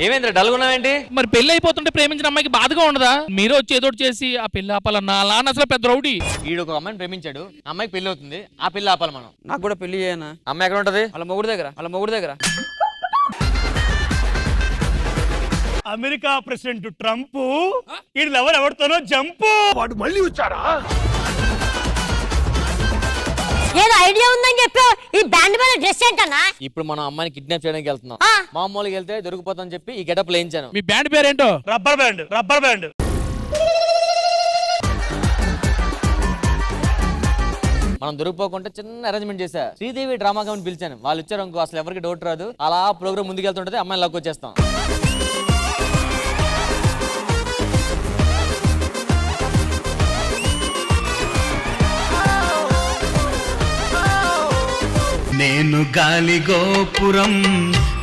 ఏమేంద్ర డల్గున్నావేంటి? మరి పెళ్లి అయిపోతుంటే ప్రేమించిన అమ్మాయికి బాధగా ఉండదా? మీరు వచ్చి ఏదో చేసి ఆ పెళ్లి ఆపాలన్నా అలా అని అసలు పెద్ద రౌడీ. వీడు ఒక అమ్మాయిని ప్రేమించాడు, అమ్మాయికి పెళ్లి అవుతుంది, ఆ పెళ్లి ఆపాలి మనం. నాకు కూడా పెళ్లి చేయనా? అమ్మాయి ఎక్కడ ఉంటది? వాళ్ళ మొగుడు దగ్గర. అమెరికా ప్రెసిడెంట్ ట్రంప్ ఈ లవర్ ఎవరితోనో జంపు. వాడు మళ్ళీ వచ్చాడా? ఏదో ఐడియా ఉందని చెప్పి ఈ బ్యాండ్ మీద డ్రెస్ ఏంటన్నా? ఇప్పుడు మనం అమ్మాయిని కిడ్నాప్ చేయడానికి వెళ్తున్నాం. మామూలుగా వెళ్తే దొరికిపోతాని చెప్పి ఈ గెటప్ లేయించాను. మీ బ్యాండ్ పేరేంటో? Rubber band. మనం దొరికిపోకుండా చిన్న అరేంజ్మెంట్ చేశా. శ్రీదేవి డ్రామా కంపెనీ పిలిచాను, వాళ్ళు ఇచ్చారు అనుకో అసలు ఎవరికి డౌట్ రాదు. అలా ప్రోగ్రామ్ ముందుకెళ్తుంటది, అమ్మాయిని లాక్ వచ్చేస్తాం. నేను గాలి గోపురం,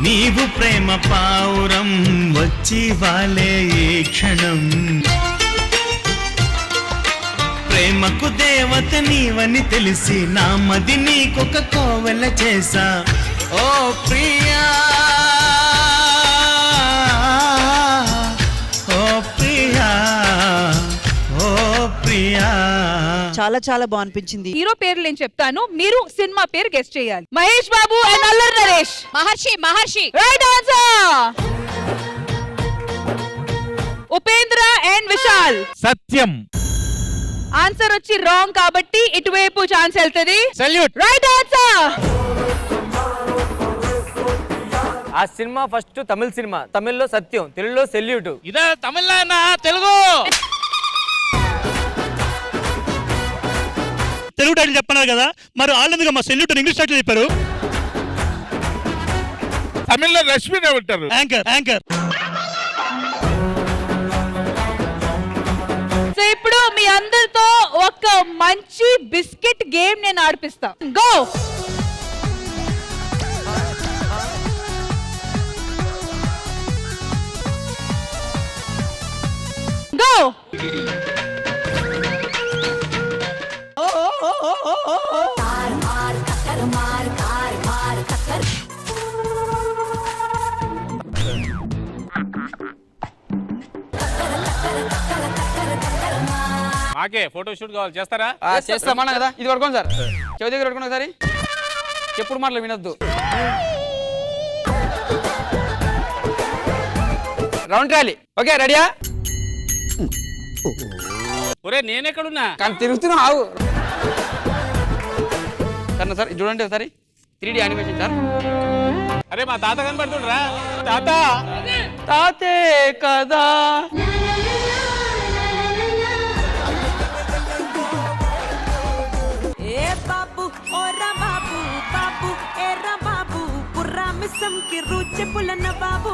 నీవు ప్రేమ పావురం, వచ్చి వాలే ఈ క్షణం. ప్రేమకు దేవత నీవని తెలిసి నా మది నీకొక కోవెల చేసా. ఓ ప్రియా, ఓ ప్రియా, ఓ ప్రియా. చాలా చాలా బాగా అనిపించింది. హీరో పేర్లు నేను చెప్తాను, మీరు సినిమా పేరు గెస్ట్ చేయాలి. Mahesh Babu and Allari Naresh. Maharshi right answer. Upendra and Vishal. Sathyam. Answer వచ్చి రాంగ్ కాబట్టి ఇటువైపు ఛాన్స్ వెళ్తది. సెల్యూట్. Right answer. ఆ సినిమా ఫస్ట్ తమిళ సినిమా, తమిళ్లో సత్యం, తెలుగులో సెల్యూట్. ఇదే తమిళ తెలుగు. తెలుగు టైటిల్ చెప్పన్నారు కదా, మరి వాళ్ళు మా సెల్యూట్ ఇంగ్లీష్ టైటిల్ చెప్పారు. తమిళ్లో రష్మినే ఉంటారు. యాంకర్. సో ఇప్పుడు మీ అందరితో ఒక మంచి బిస్కెట్ గేమ్ నేను ఆడిపిస్తా. గో. గో. మాకే ఫోటో షూట్ కావాలి, చేస్తారా? చేస్తామన్నా కదా. ఇది పడుకోండి సార్, చెవి దగ్గర పడుకోండి ఒకసారి. చెప్పుడు మాటలు వినొద్దు. Round trolley. ఓకే, రెడీయా? ఒరే నేనెక్కడున్నా? కానీ తిరుగుతున్నా ఆవు. సరే సార్, ఇది చూడండి ఒకసారి. 3D animation sir. అరే మా తాత కనబడుతుండ్రా. తాతే కదా. ఏ బాబు ఓరా బాబు, బాబు ఏరా బాబు, పుర్రా మిస్సం కి రుచి పులన బాబు.